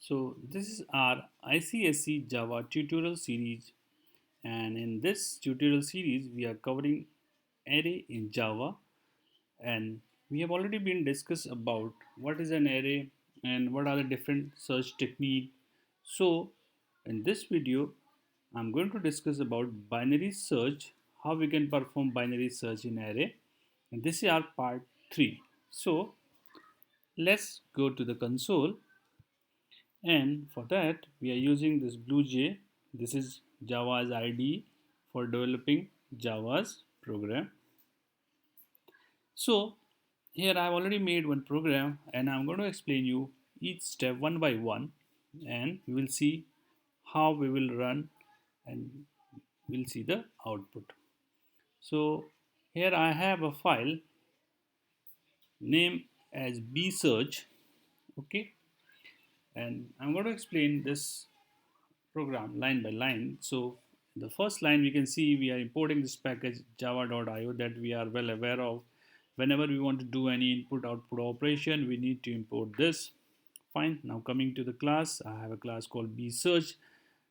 So this is our ICSE Java tutorial series, and in this tutorial series we are covering array in Java, and we have already been discussed about what is an array and what are the different search technique. So in this video I'm going to discuss about binary search, how we can perform binary search in array, and this is our part 3. So let's go to the console. And for that, we are using this BlueJ. This is Java's IDE for developing Java's program. So here I've already made one program and I'm going to explain you each step one by one, and we will see how we will run and we'll see the output. So here I have a file named as bsearch, okay, and I'm going to explain this program line by line. So the first line we can see we are importing this package java.io that we are well aware of. Whenever we want to do any input output operation, we need to import this. Fine. Now coming to the class, I have a class called bsearch.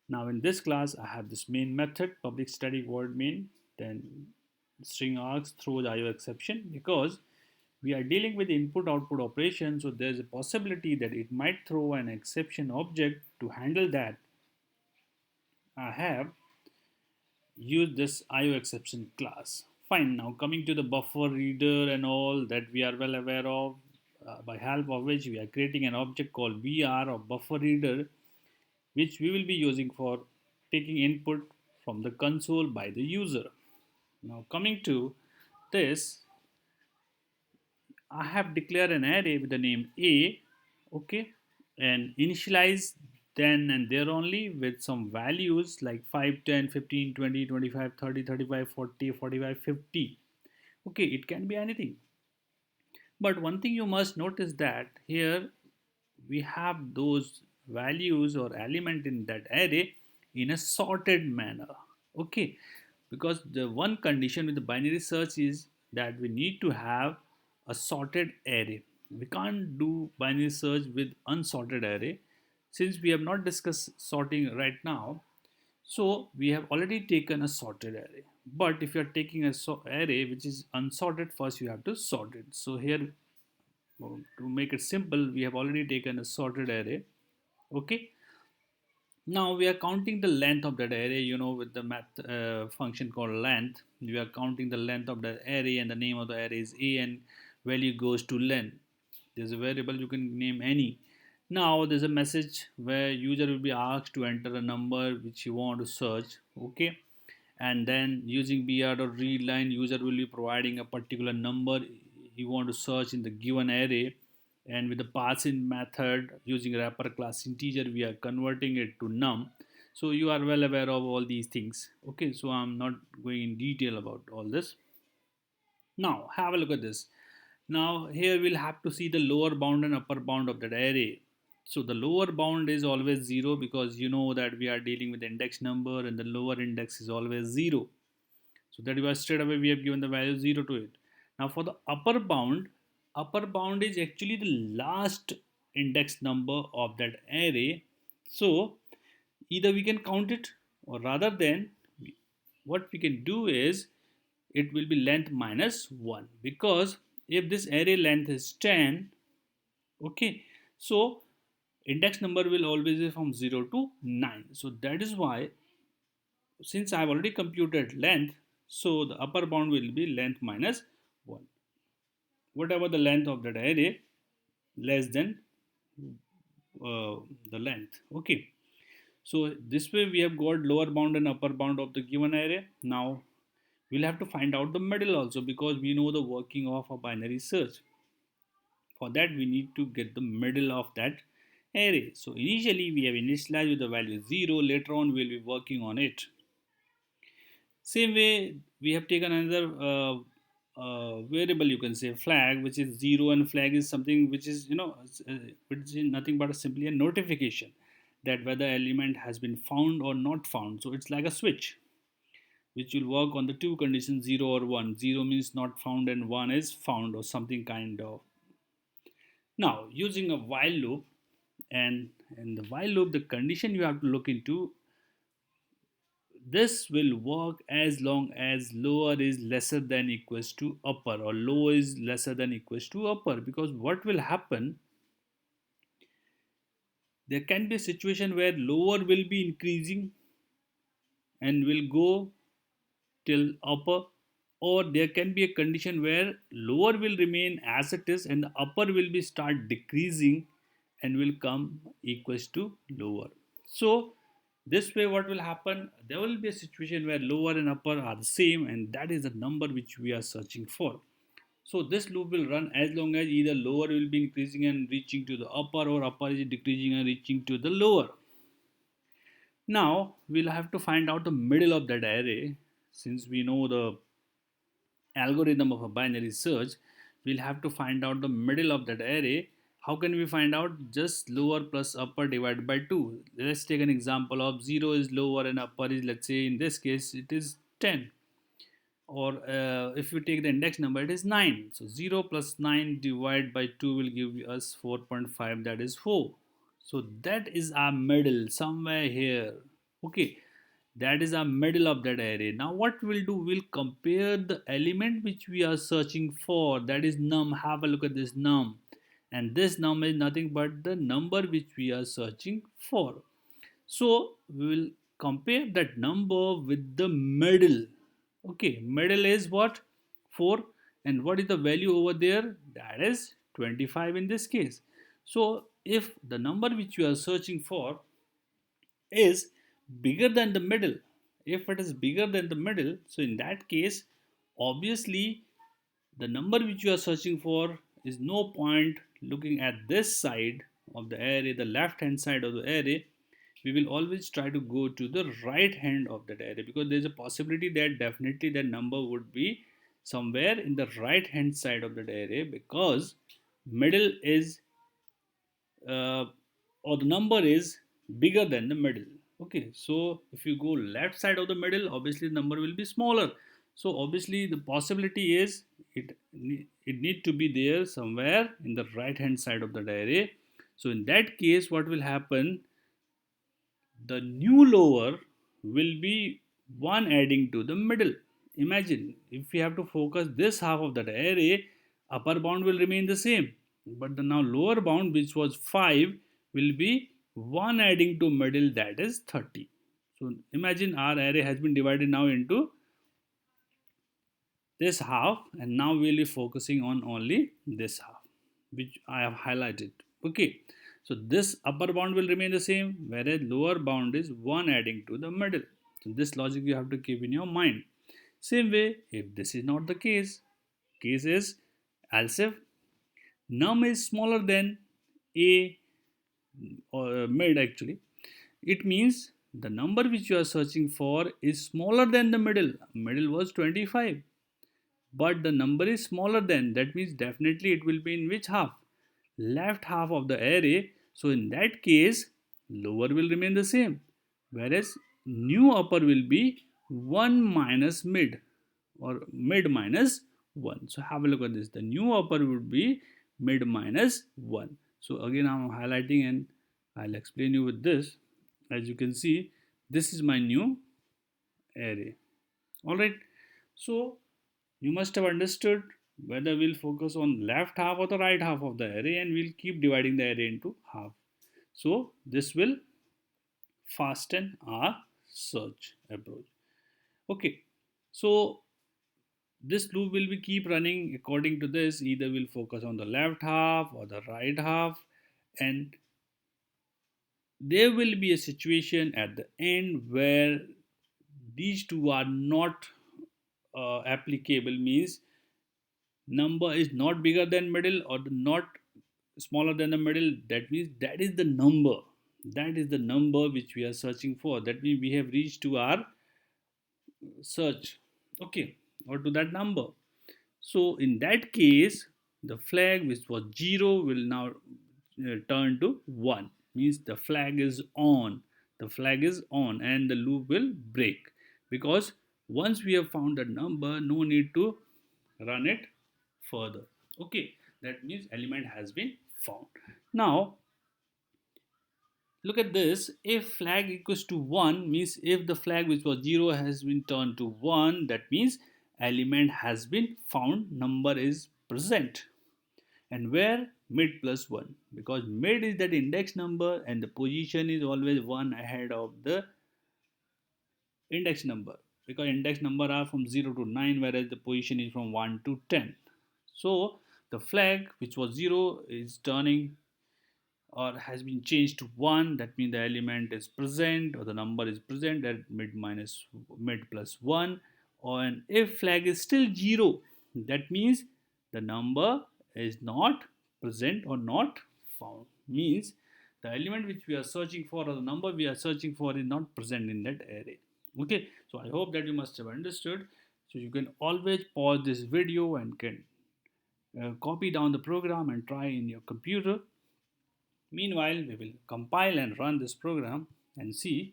Now in this class I have this main method, public static void main, then string args throws IO exception, because we are dealing with input output operation, so there's a possibility that it might throw an exception object. To handle that, I have used this IO exception class. Fine. Now coming to the buffer reader and all that we are well aware of, by help of which we are creating an object called BR or buffer reader, which we will be using for taking input from the console by the user. Now coming to this, I have declared an array with the name A, okay, and initialize then and there only with some values like 5, 10, 15, 20, 25, 30, 35, 40, 45, 50. Okay, it can be anything. But one thing you must notice that here we have those values or element in that array in a sorted manner. Okay, because the one condition with the binary search is that we need to have a sorted array. We can't do binary search with unsorted array. Since we have not discussed sorting right now, so we have already taken a sorted array. But if you are taking a array which is unsorted, first you have to sort it. So here, to make it simple, we have already taken a sorted array. Okay, now we are counting the length of that array, with the math function called length. We are counting the length of the array, and the name of the array is A, and value goes to length. There's a variable you can name any. Now there's a message where user will be asked to enter a number which you want to search. Okay, and then using br.readline, line, user will be providing a particular number you want to search in the given array, and with the pass-in method using wrapper class integer, we are converting it to num. So you are well aware of all these things. Okay, so I'm not going in detail about all this. Now have a look at this. Now here we'll have to see the lower bound and upper bound of that array. So the lower bound is always 0, because you know that we are dealing with the index number and the lower index is always 0. So that was straight away we have given the value 0 to it. Now for the upper bound is actually the last index number of that array. So either we can count it, or rather than, what we can do is it will be length minus 1, because if this array length is 10, okay, so index number will always be from 0 to 9. So that is why, since I have already computed length, so the upper bound will be length minus 1. Whatever the length of that array, less than uh, the length. Okay. So this way we have got lower bound and upper bound of the given array. Now we'll have to find out the middle also, because we know the working of a binary search. For that we need to get the middle of that array. So initially we have initialized with the value 0. Later on we'll be working on it. Same way we have taken another variable, you can say flag, which is 0, and flag is something which is which is nothing but simply a notification that whether element has been found or not found. So it's like a switch which will work on the two conditions, 0 or 1. 0 means not found and 1 is found, or something kind of. Now using a while loop, And in the while loop, the condition you have to look into, this will work as long as lower is lesser than equals to upper, or low is lesser than equals to upper. Because what will happen, there can be a situation where lower will be increasing and will go till upper, or there can be a condition where lower will remain as it is and the upper will be start decreasing and will come equals to lower. So this way what will happen, there will be a situation where lower and upper are the same, and that is the number which we are searching for. So this loop will run as long as either lower will be increasing and reaching to the upper, or upper is decreasing and reaching to the lower. Now we'll have to find out the middle of that array. Since we know the algorithm of a binary search, we'll have to find out the middle of that array. How can we find out? Just lower plus upper divided by 2. Let's take an example of 0 is lower and upper is, let's say in this case it is 10, or if you take the index number, it is 9. So 0 plus 9 divided by 2 will give us 4.5, that is 4. So that is our middle somewhere here. Okay, that is our middle of that array. Now what we'll do, we'll compare the element which we are searching for, that is num. Have a look at this num, and this num is nothing but the number which we are searching for. So we will compare that number with the middle. Okay, middle is what? 4. And what is the value over there? That is 25 in this case. So if the number which you are searching for is bigger than the middle, if it is bigger than the middle, so in that case, obviously the number which you are searching for is no point looking at this side of the array, the left hand side of the array. We will always try to go to the right hand of that array, because there is a possibility that definitely that number would be somewhere in the right hand side of that array, because middle is or the number is bigger than the middle. Okay, so if you go left side of the middle, obviously the number will be smaller. So obviously the possibility is it need to be there somewhere in the right hand side of the array. So in that case, what will happen, the new lower will be 1 adding to the middle. Imagine if we have to focus this half of that array, upper bound will remain the same, but the now lower bound, which was 5, will be 1 adding to middle, that is 30. So imagine our array has been divided now into this half, and now we'll be focusing on only this half which I have highlighted. Okay, so this upper bound will remain the same, whereas lower bound is 1 adding to the middle. So this logic you have to keep in your mind. Same way, if this is not the case is else if num is smaller than a, or mid actually, it means the number which you are searching for is smaller than the middle. Middle was 25, but the number is smaller than, that means definitely it will be in which half? Left half of the array. So in that case, lower will remain the same, whereas new upper will be 1 minus mid, or mid minus 1. So have a look at this, the new upper would be mid minus 1. So again I'm highlighting and I'll explain you with this. As you can see, this is my new array. Alright, so you must have understood whether we'll focus on left half or the right half of the array, and we'll keep dividing the array into half. So this will fasten our search approach. Okay, so this loop will be keep running according to this. Either we'll focus on the left half or the right half, and there will be a situation at the end where these two are not applicable, means number is not bigger than middle or not smaller than the middle. That means that is the number, that is the number which we are searching for. That means we have reached to our search, okay, or to that number. So in that case, the flag which was 0 will now turn to 1, means the flag is on, the flag is on, and the loop will break, because once we have found that number, no need to run it further. Okay, that means element has been found. Now Look at this. If flag equals to 1 means if the flag which was 0 has been turned to 1, that means element has been found, number is present. And where? Mid plus 1, because mid is that index number and the position is always 1 ahead of the index number, because index number are from 0 to 9 whereas the position is from 1 to 10. So the flag which was 0 is turning or has been changed to 1, that means the element is present or the number is present at mid plus 1. And if flag is still 0, that means the number is not present or not found, means the element which we are searching for or the number we are searching for is not present in that array. Okay, so I hope that you must have understood. So you can always pause this video and can copy down the program and try in your computer. Meanwhile, we will compile and run this program and see.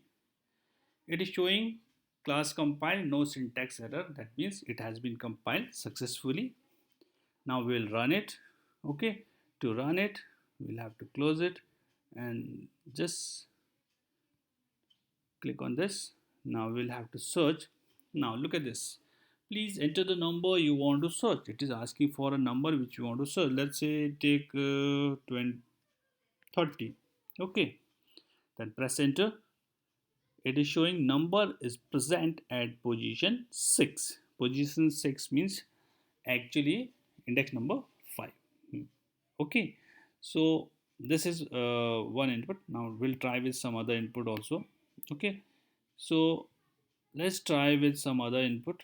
It is showing class compiled, no syntax error. That means it has been compiled successfully. Now we will run it. Okay, to run it, we'll have to close it and just click on this. Now we'll have to search. Now look at this. Please enter the number you want to search. It is asking for a number which you want to search. Let's say take 20, 30. Okay, then press enter. It is showing number is present at position 6. Position 6 means actually index number 5. Okay, so this is one input. Now we'll try with some other input also. Okay, so let's try with some other input.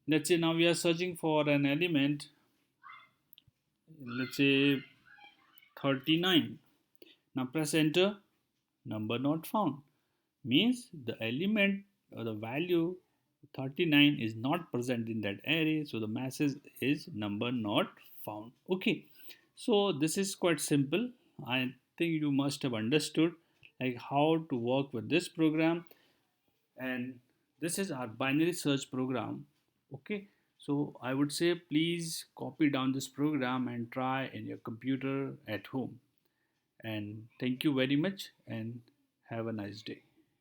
Let's say now we are searching for an element, let's say 39. Now press enter. Number not found, means the element or the value 39 is not present in that array, so the message is number not found. Okay, so this is quite simple. I think you must have understood like how to work with this program, and this is our binary search program. Okay, so I would say please copy down this program and try in your computer at home. And thank you very much and have a nice day.